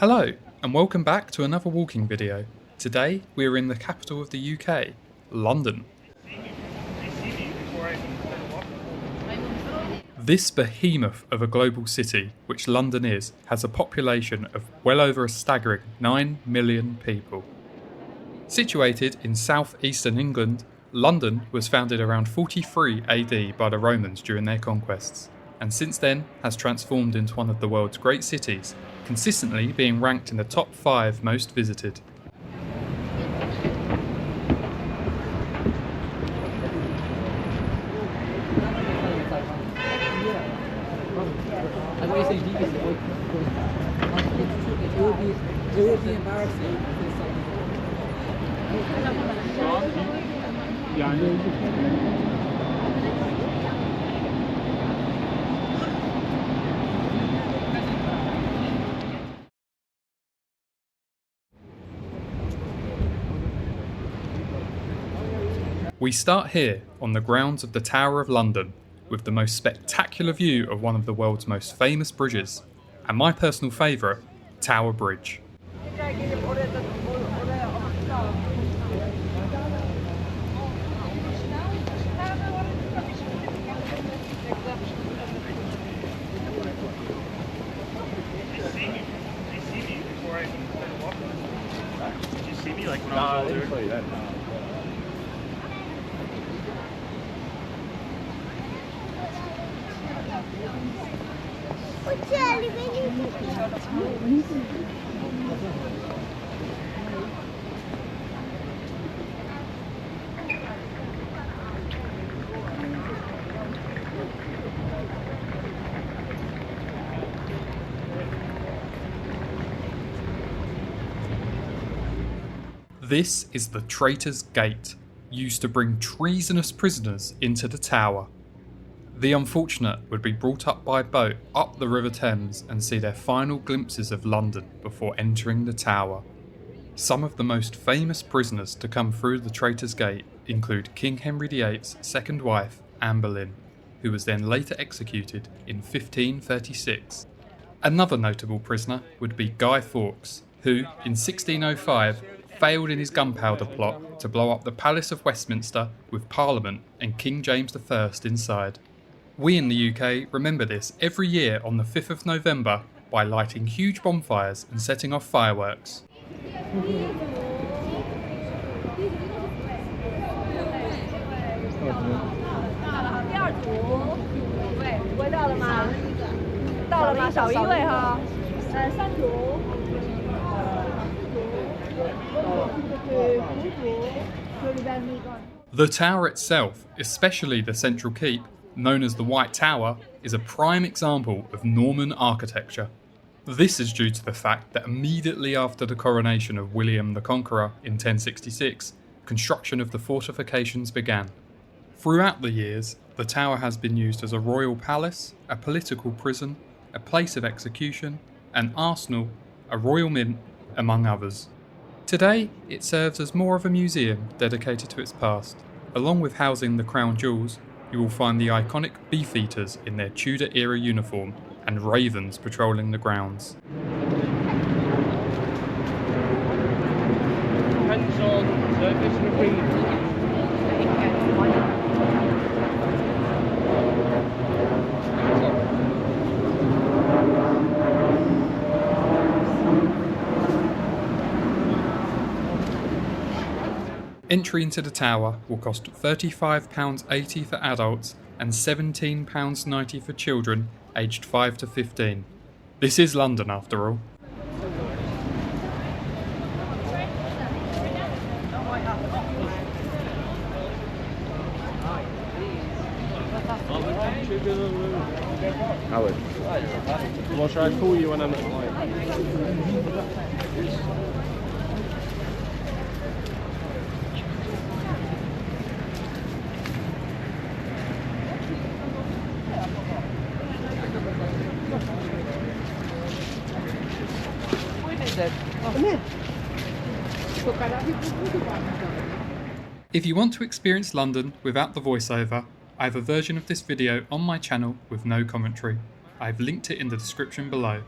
Hello, and welcome back to another walking video. Today we are in the capital of the UK, London. This behemoth of a global city, which London is, has a population of well over a staggering 9 million people. Situated in south-eastern England, London was founded around 43 AD by the Romans during their conquests, and since then has transformed into one of the world's great cities, consistently being ranked in the top 5 most visited. We start here on the grounds of the Tower of London, with the most spectacular view of one of the world's most famous bridges, and my personal favourite, Tower Bridge. This is the Traitor's Gate, used to bring treasonous prisoners into the tower. The unfortunate would be brought up by boat up the River Thames and see their final glimpses of London before entering the tower. Some of the most famous prisoners to come through the Traitor's Gate include King Henry VIII's second wife, Anne Boleyn, who was then later executed in 1536. Another notable prisoner would be Guy Fawkes, who, in 1605, failed in his gunpowder plot to blow up the Palace of Westminster with Parliament and King James I inside. We in the UK remember this every year on the 5th of November by lighting huge bonfires and setting off fireworks. The tower itself, especially the central keep, known as the White Tower, is a prime example of Norman architecture. This is due to the fact that immediately after the coronation of William the Conqueror in 1066, construction of the fortifications began. Throughout the years, the tower has been used as a royal palace, a political prison, a place of execution, an arsenal, a royal mint, among others. Today, it serves as more of a museum dedicated to its past. Along with housing the crown jewels, you will find the iconic Beefeaters in their Tudor-era uniform and ravens patrolling the grounds. Entry into the tower will cost £35.80 for adults and £17.90 for children aged 5 to 15. This is London after all. Howard, well, shall I call you when I'm at If you want to experience London without the voiceover, I have a version of this video on my channel with no commentary. I have linked it in the description below.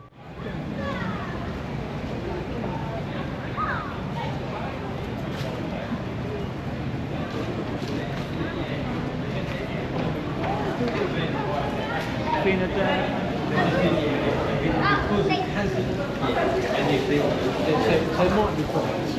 anything at because it hasn't anything, so it might be problems.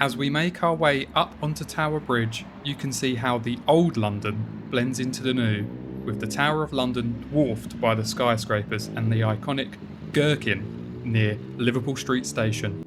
As we make our way up onto Tower Bridge, you can see how the old London blends into the new, with the Tower of London dwarfed by the skyscrapers and the iconic Gherkin near Liverpool Street Station.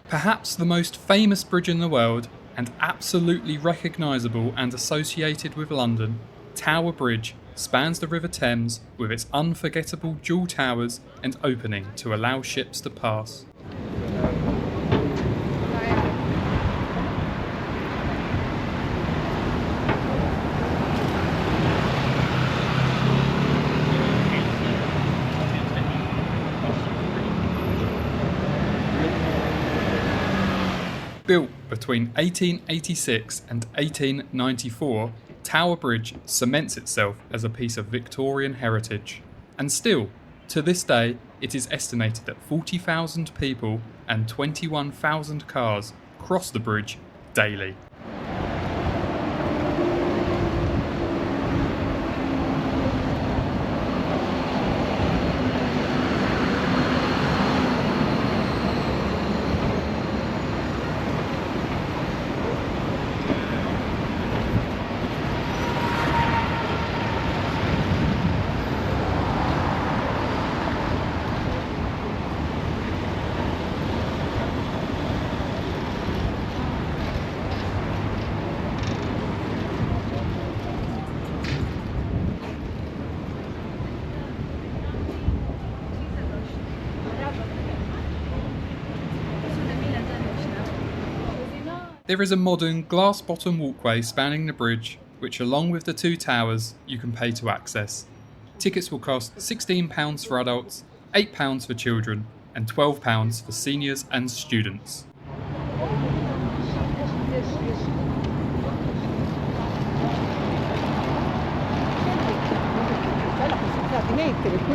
Perhaps the most famous bridge in the world, and absolutely recognisable and associated with London, Tower Bridge spans the River Thames with its unforgettable dual towers and opening to allow ships to pass. Built between 1886 and 1894, Tower Bridge cements itself as a piece of Victorian heritage. And still, to this day, it is estimated that 40,000 people and 21,000 cars cross the bridge daily. There is a modern glass-bottom walkway spanning the bridge, which along with the two towers, you can pay to access. Tickets will cost £16 for adults, £8 for children, and £12 for seniors and students. If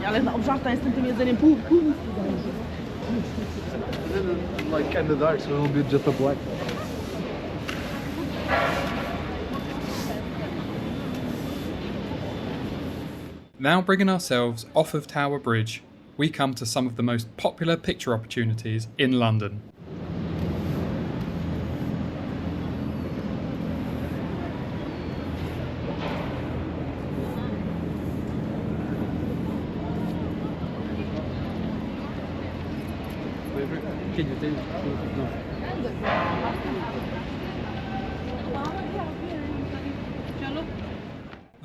ale obżarta jestem tym jedzeniem, pół Like end of dark, so it'll be just a black. Now bringing ourselves off of Tower Bridge, we come to some of the most popular picture opportunities in London. Can you tell? No.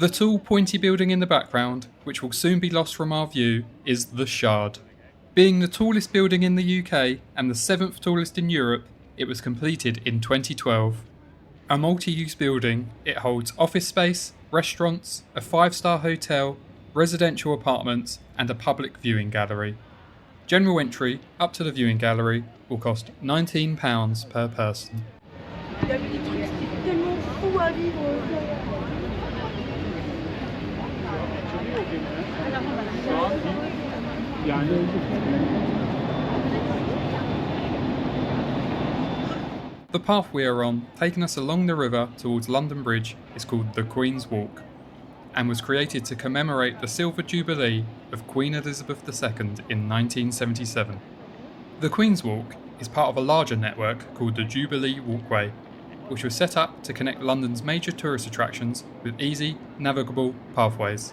The tall, pointy building in the background, which will soon be lost from our view, is the Shard. Being the tallest building in the UK and the 7th tallest in Europe, it was completed in 2012. A multi-use building, it holds office space, restaurants, a 5-star hotel, residential apartments and a public viewing gallery. General entry up to the viewing gallery will cost £19 per person. The path we are on, taking us along the river towards London Bridge, is called the Queen's Walk, and was created to commemorate the Silver Jubilee of Queen Elizabeth II in 1977. The Queen's Walk is part of a larger network called the Jubilee Walkway, which was set up to connect London's major tourist attractions with easy, navigable pathways.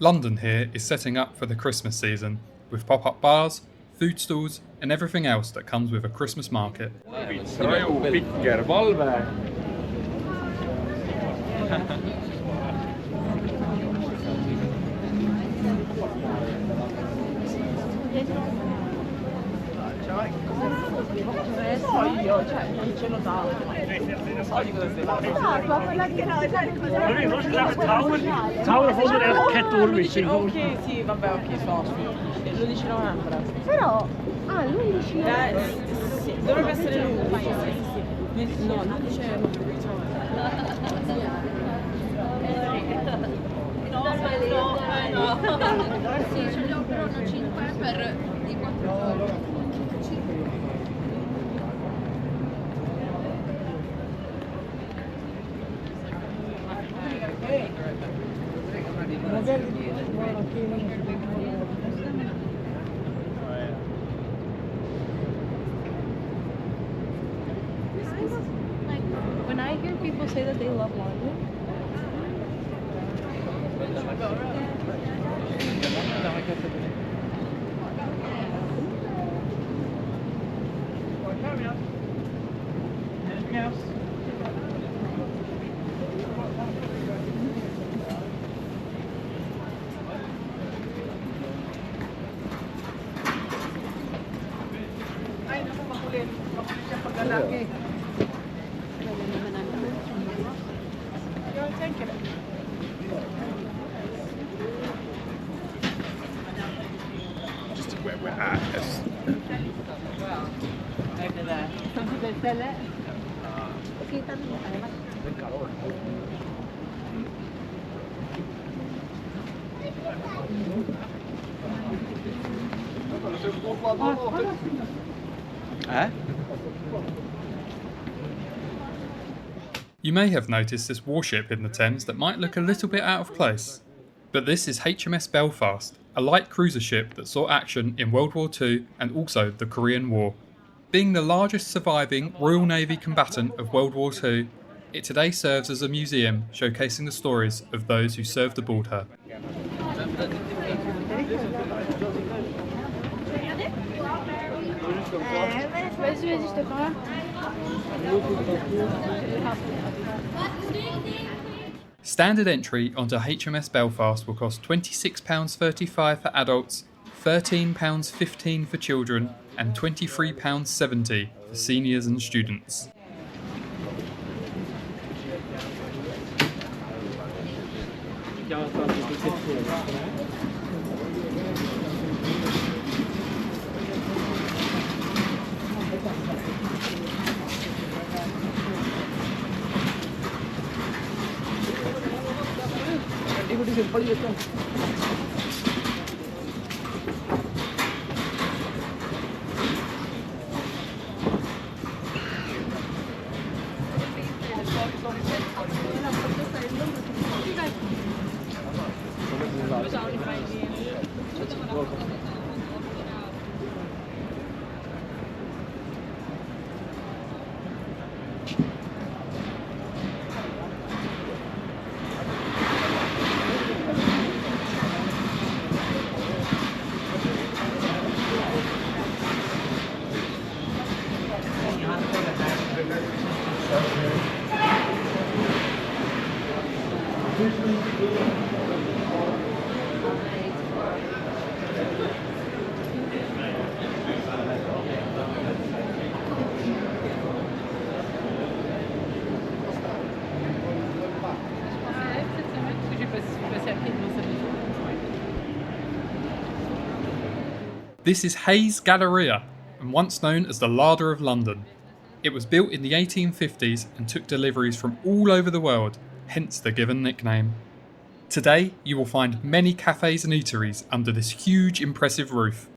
London here is setting up for the Christmas season, with pop-up bars, food stalls and everything else that comes with a Christmas market. Tower Ok, sì, vabbè, ok, l'11 novembre. Però, l'11 Sì, dovrebbe essere l'11. Sì. No, l'11 è sì, ce li ho però una 5 per i 4 giorni. Like, when I hear people say that they love London, Anything else? Just where we're at. You may have noticed this warship in the Thames that might look a little bit out of place. But this is HMS Belfast, a light cruiser ship that saw action in World War II and also the Korean War. Being the largest surviving Royal Navy combatant of World War II, it today serves as a museum showcasing the stories of those who served aboard her. Standard entry onto HMS Belfast will cost £26.35 for adults, £13.15 for children, and £23.70 for seniors and students. This is Hayes Galleria, and once known as the Larder of London. It was built in the 1850s and took deliveries from all over the world, hence the given nickname. Today, you will find many cafes and eateries under this huge, impressive roof.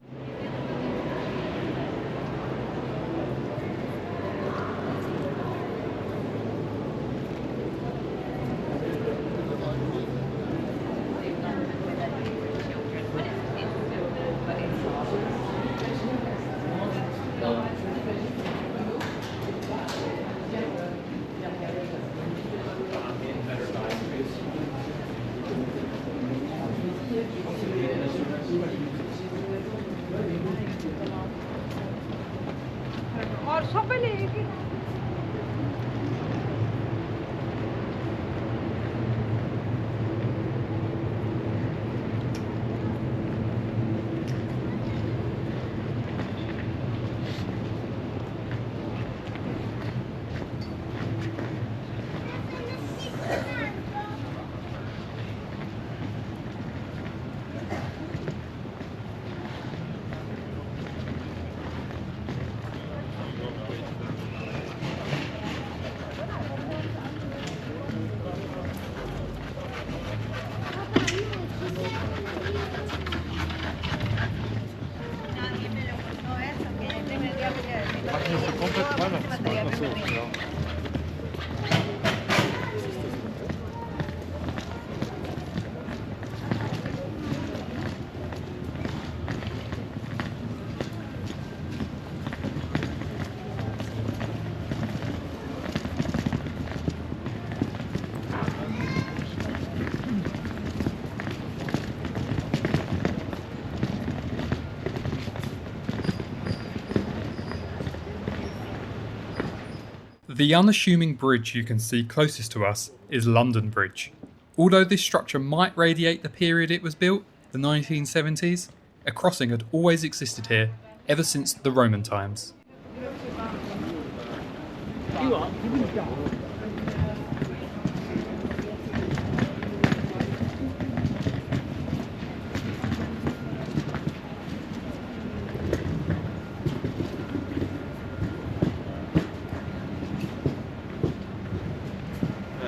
The unassuming bridge you can see closest to us is London Bridge. Although this structure might radiate the period it was built, the 1970s, a crossing had always existed here ever since the Roman times.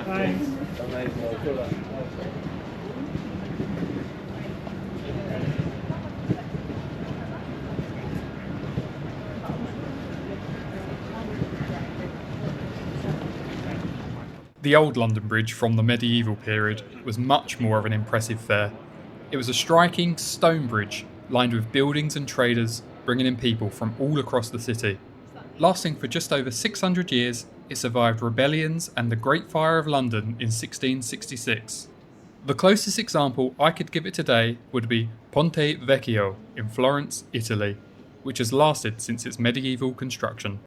Thanks. The old London Bridge from the medieval period was much more of an impressive fair. It was a striking stone bridge lined with buildings and traders bringing in people from all across the city. Lasting for just over 600 years, it survived rebellions and the Great Fire of London in 1666. The closest example I could give it today would be Ponte Vecchio in Florence, Italy, which has lasted since its medieval construction.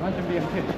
Imagine being picked.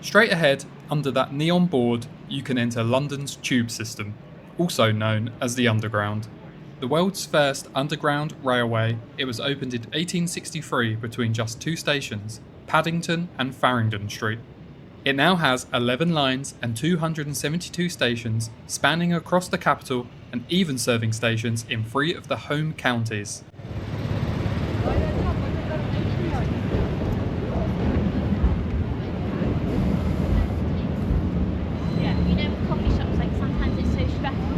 Straight ahead, under that neon board, you can enter London's tube system, also known as the Underground. The world's first underground railway, it was opened in 1863 between just two stations, Paddington and Farringdon Street. It now has 11 lines and 272 stations spanning across the capital and even serving stations in 3 of the home counties. Coffee shops, like sometimes it's so stressful.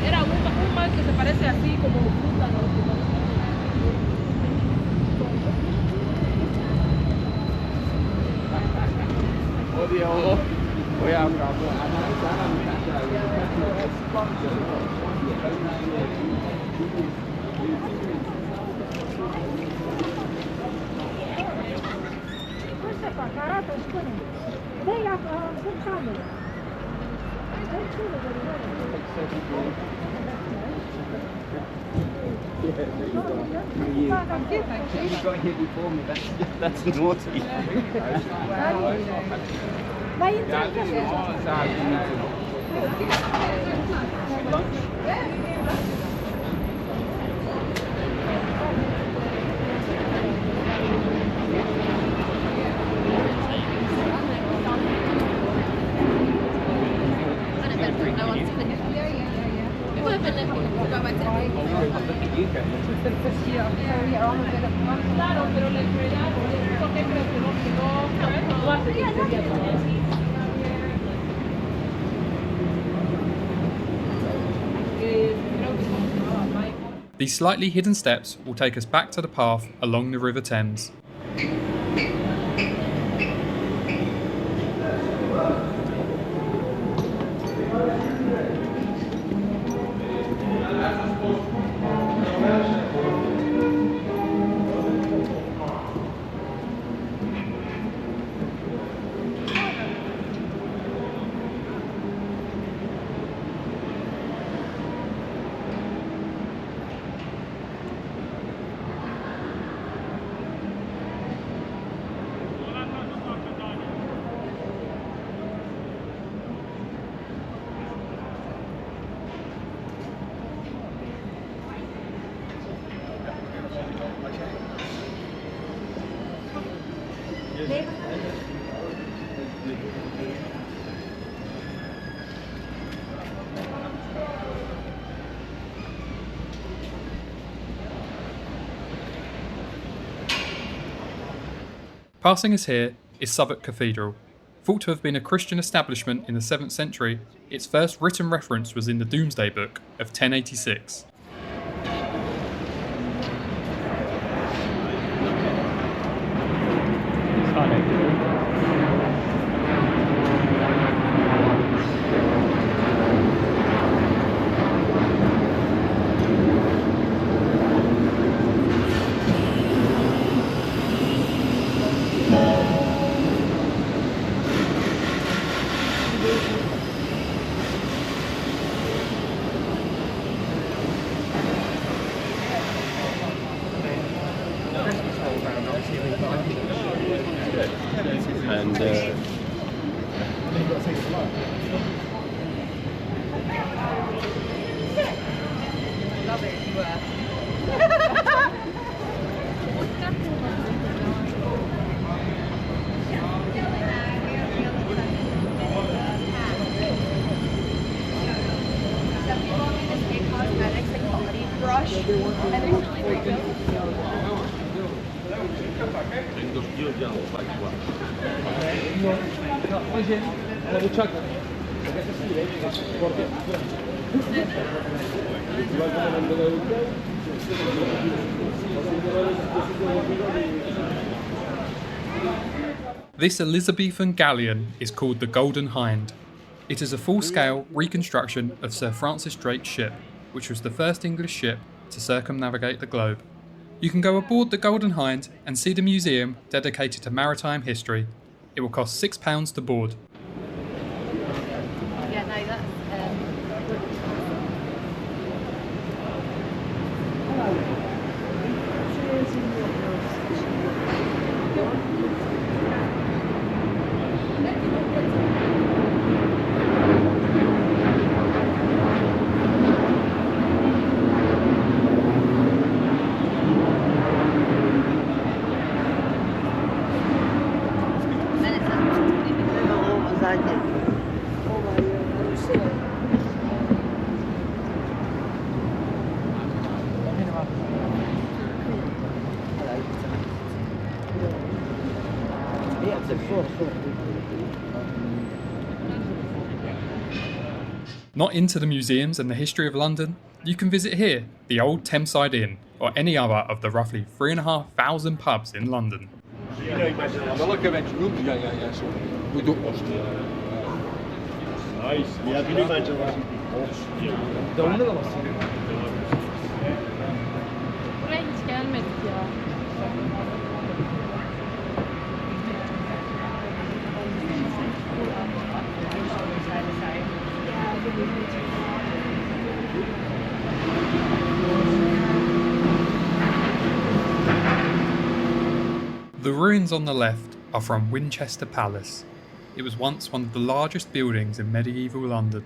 Era un mal que se parece así como fruta, ¿no? Questa qua, carato, spune. Lei ha sul camera. You got here before me, that's naughty. Vai entrare. Claro, pero la enfermedad, ¿por qué crees que no hace que sería todo? These slightly hidden steps will take us back to the path along the River Thames. Passing us here is Southwark Cathedral. Thought to have been a Christian establishment in the 7th century, its first written reference was in the Domesday Book of 1086. This Elizabethan galleon is called the Golden Hinde. It is a full-scale reconstruction of Sir Francis Drake's ship, which was the first English ship to circumnavigate the globe. You can go aboard the Golden Hinde and see the museum dedicated to maritime history. It will cost £6 to board. Yeah, no, that's Not into the museums and the history of London? You can visit here, the old Thameside Inn, or any other of the roughly 3,500 pubs in London. buraya hiç gelmedik ya. The ruins on the left are from Winchester Palace. It was once one of the largest buildings in medieval London.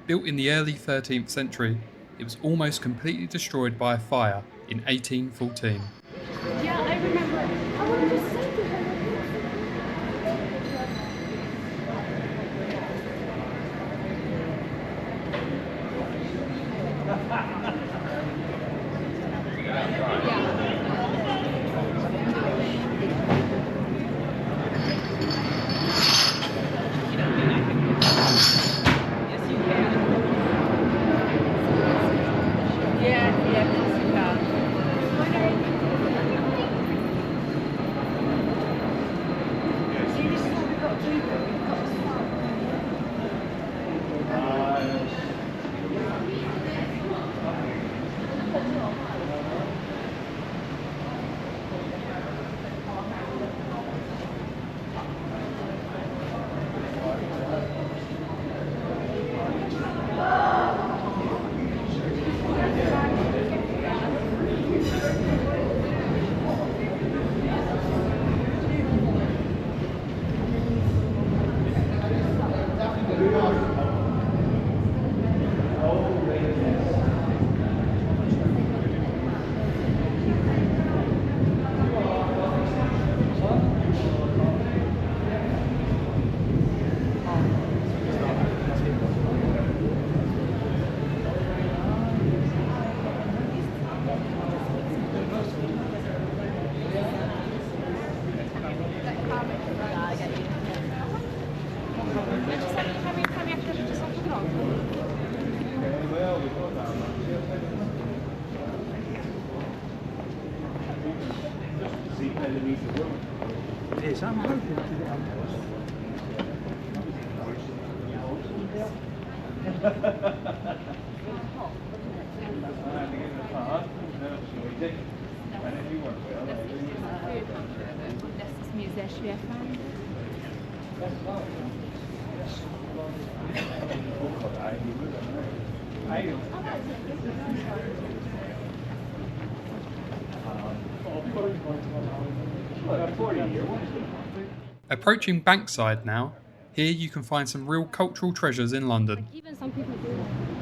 Built in the early 13th century, it was almost completely destroyed by a fire in 1814. Yeah, I remember. I wanted to say to her. It is. I'm hoping to get Das ist mir sehr schwer fallen. Approaching Bankside now, here you can find some real cultural treasures in London. Even some people do that.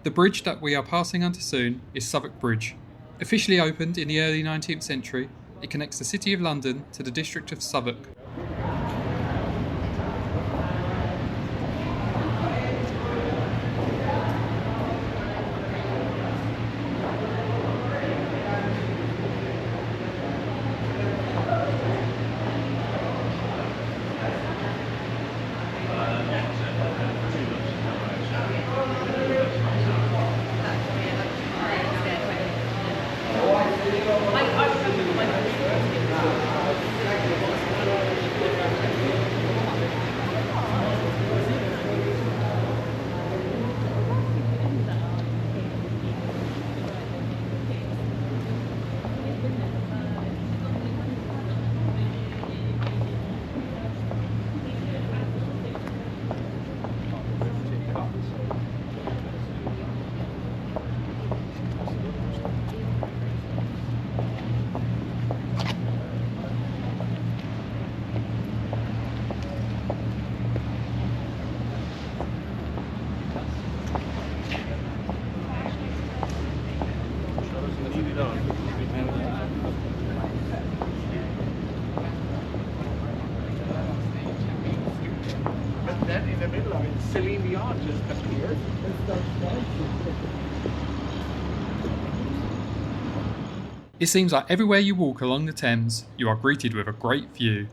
The bridge that we are passing under soon is Southwark Bridge. Officially opened in the early 19th century, it connects the City of London to the district of Southwark. It seems like everywhere you walk along the Thames, you are greeted with a great view.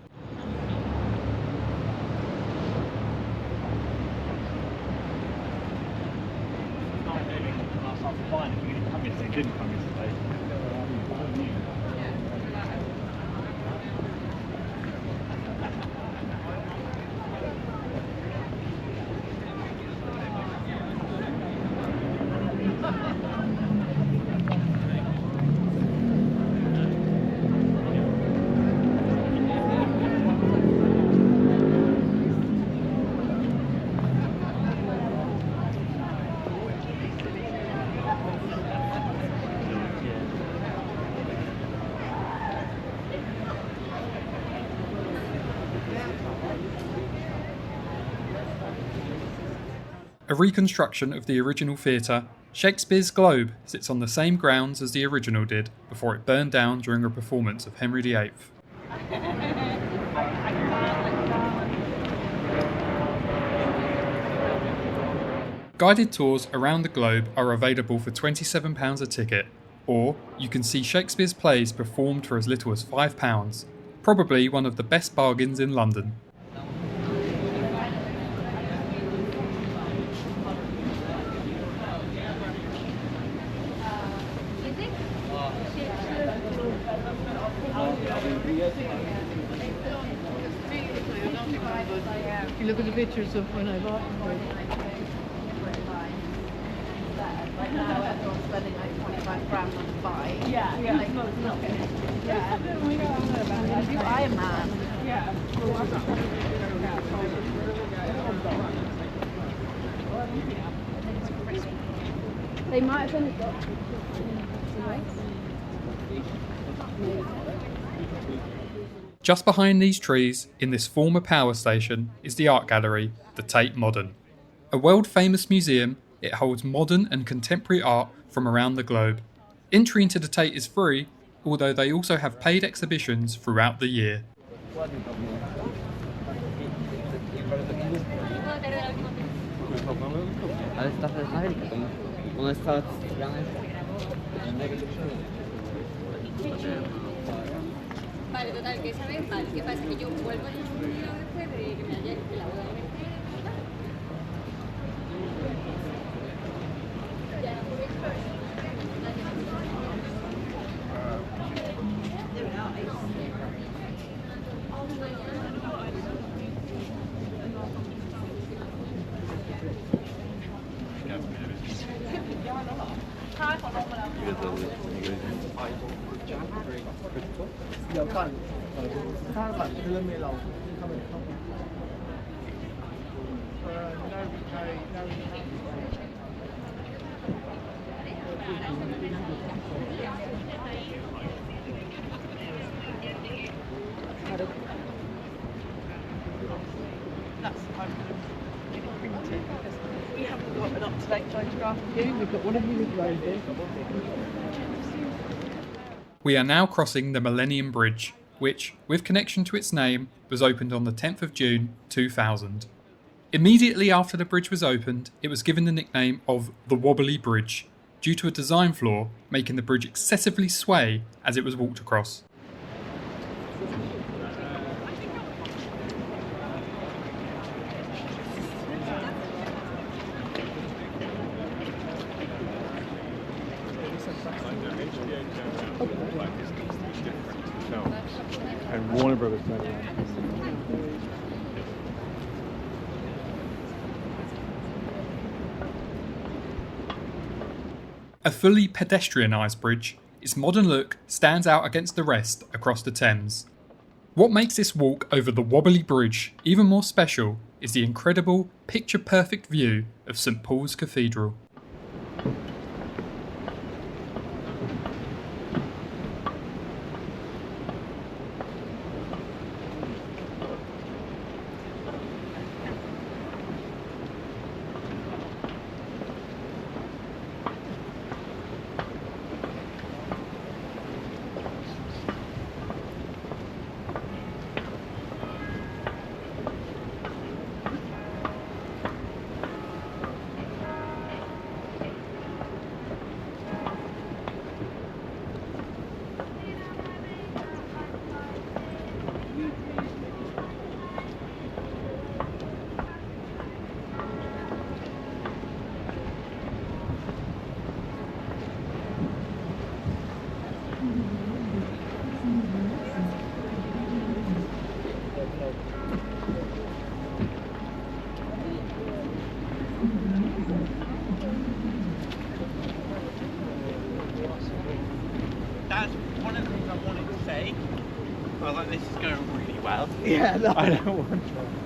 A reconstruction of the original theatre, Shakespeare's Globe sits on the same grounds as the original did before it burned down during a performance of Henry VIII. Guided tours around the globe are available for £27 a ticket, or you can see Shakespeare's plays performed for as little as £5, probably one of the best bargains in London. You look at the pictures of when I bought them. on spending like 25 grand on a bike. Yeah, yeah. Like, not good. Yeah. Oh my god, I know about it. If you Iron Man. Yeah. They might have been Just behind these trees, in this former power station, is the art gallery, the Tate Modern. A world-famous museum, it holds modern and contemporary art from around the globe. Entry into the Tate is free, although they also have paid exhibitions throughout the year. Vale, total, que esa vez, vale, ¿qué pasa? Que yo vuelvo en un día después de que me haya que la boda de mentira. We haven't got an up-to-date photograph of you. We've got one of you with roses. We are now crossing the Millennium Bridge, which, with connection to its name, was opened on the 10th of June 2000. Immediately after the bridge was opened, it was given the nickname of the Wobbly Bridge, due to a design flaw making the bridge excessively sway as it was walked across. And Warner Brothers. A fully pedestrianised bridge, its modern look stands out against the rest across the Thames. What makes this walk over the Wobbly Bridge even more special is the incredible, picture-perfect view of St Paul's Cathedral. That's one of the things I wanted to say. I was like, this is going really well. Yeah, no. I don't want to.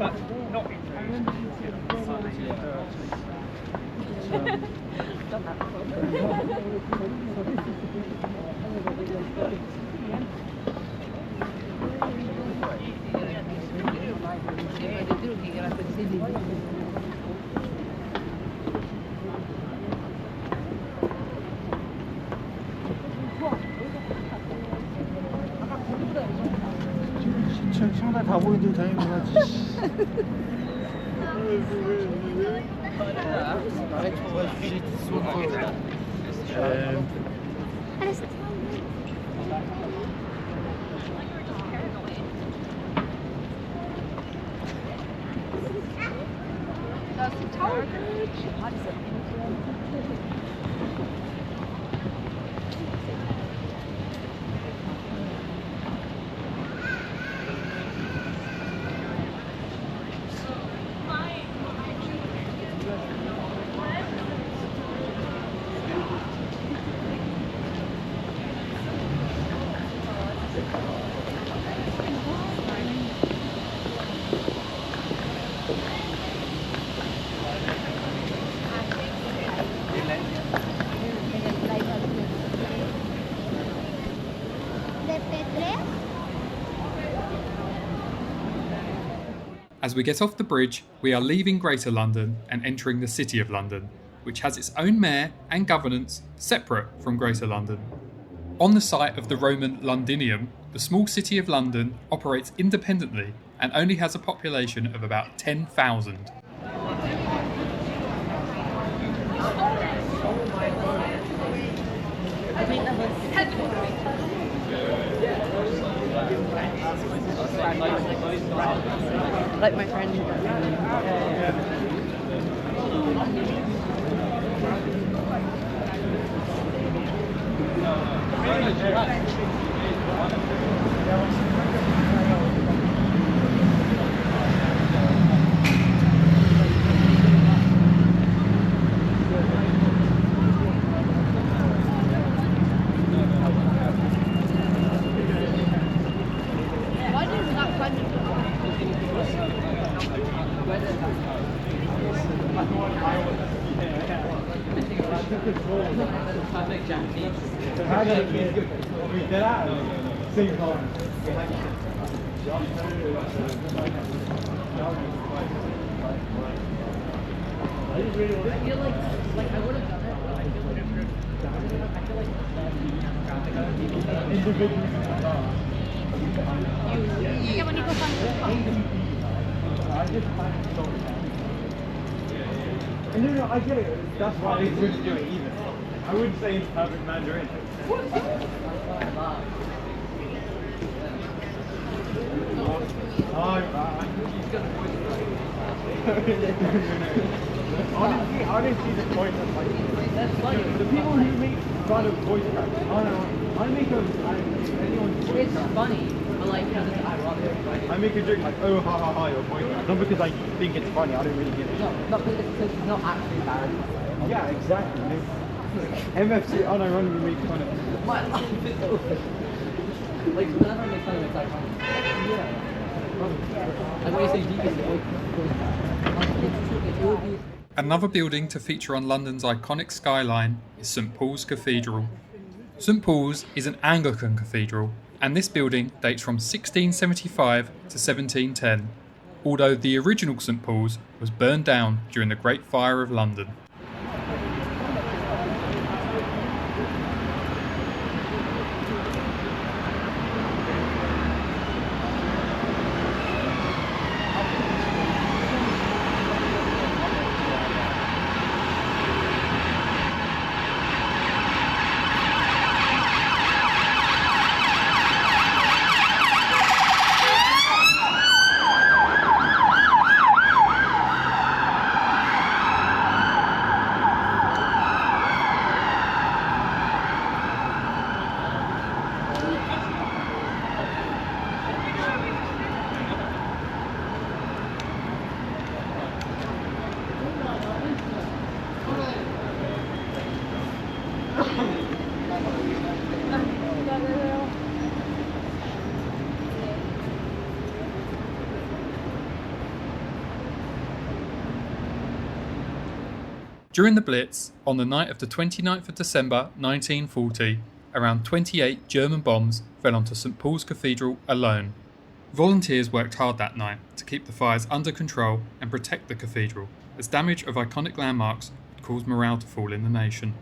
but not in Done that before. 청달 다 보이는데 다행이지. As we get off the bridge, we are leaving Greater London and entering the City of London, which has its own mayor and governance separate from Greater London. On the site of the Roman Londinium, the small city of London operates independently and only has a population of about 10,000. Like my friend. Qué bonito son. No, I get it. That's why they wouldn't do it either. I wouldn't say it's perfect Mandarin. Honestly, the point of like the people who make fun of voice cracks. I make anyone's voice It's funny, but like, you know, this is ironic. I make a joke like, oh, ha ha ha, your voice crack. Not because I think it's funny, I don't really get it. No, not because it's not actually embarrassing. Yeah, exactly. MFC unironically makes fun of it. My life is over. Like, whenever I make fun of it, it's ironic. Yeah. Like, when you say deep, it will be. Another building to feature on London's iconic skyline is St Paul's Cathedral. St Paul's is an Anglican cathedral, and this building dates from 1675 to 1710, although the original St Paul's was burned down during the Great Fire of London. During the Blitz, on the night of the 29th of December 1940, around 28 German bombs fell onto St Paul's Cathedral alone. Volunteers worked hard that night to keep the fires under control and protect the cathedral, as damage of iconic landmarks would cause morale to fall in the nation.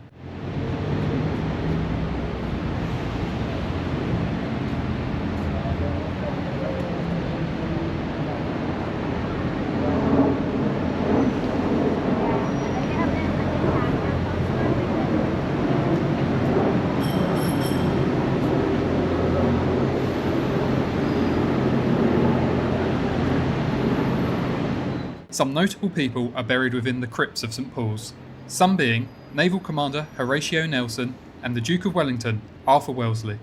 Some notable people are buried within the crypts of St Paul's, some being Naval Commander Horatio Nelson and the Duke of Wellington, Arthur Wellesley.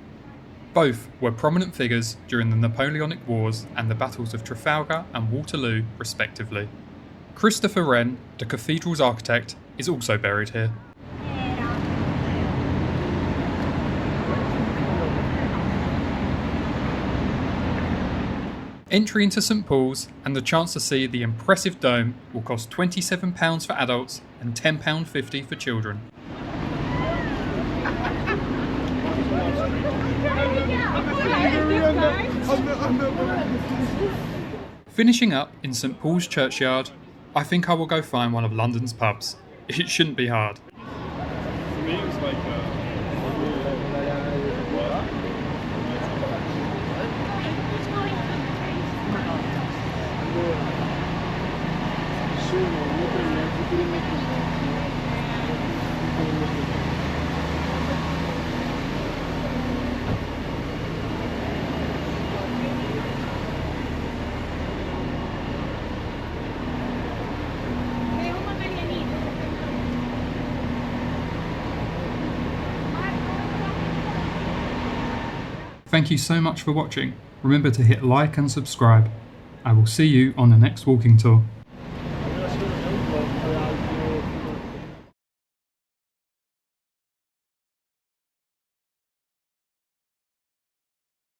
Both were prominent figures during the Napoleonic Wars and the battles of Trafalgar and Waterloo, respectively. Christopher Wren, the cathedral's architect, is also buried here. Entry into St Paul's and the chance to see the impressive dome will cost £27 for adults and £10.50 for children. Finishing up in St Paul's Churchyard, I think I will go find one of London's pubs. It shouldn't be hard. For me, it was like Thank you so much for watching. Remember to hit like and subscribe. I will see you on the next walking tour.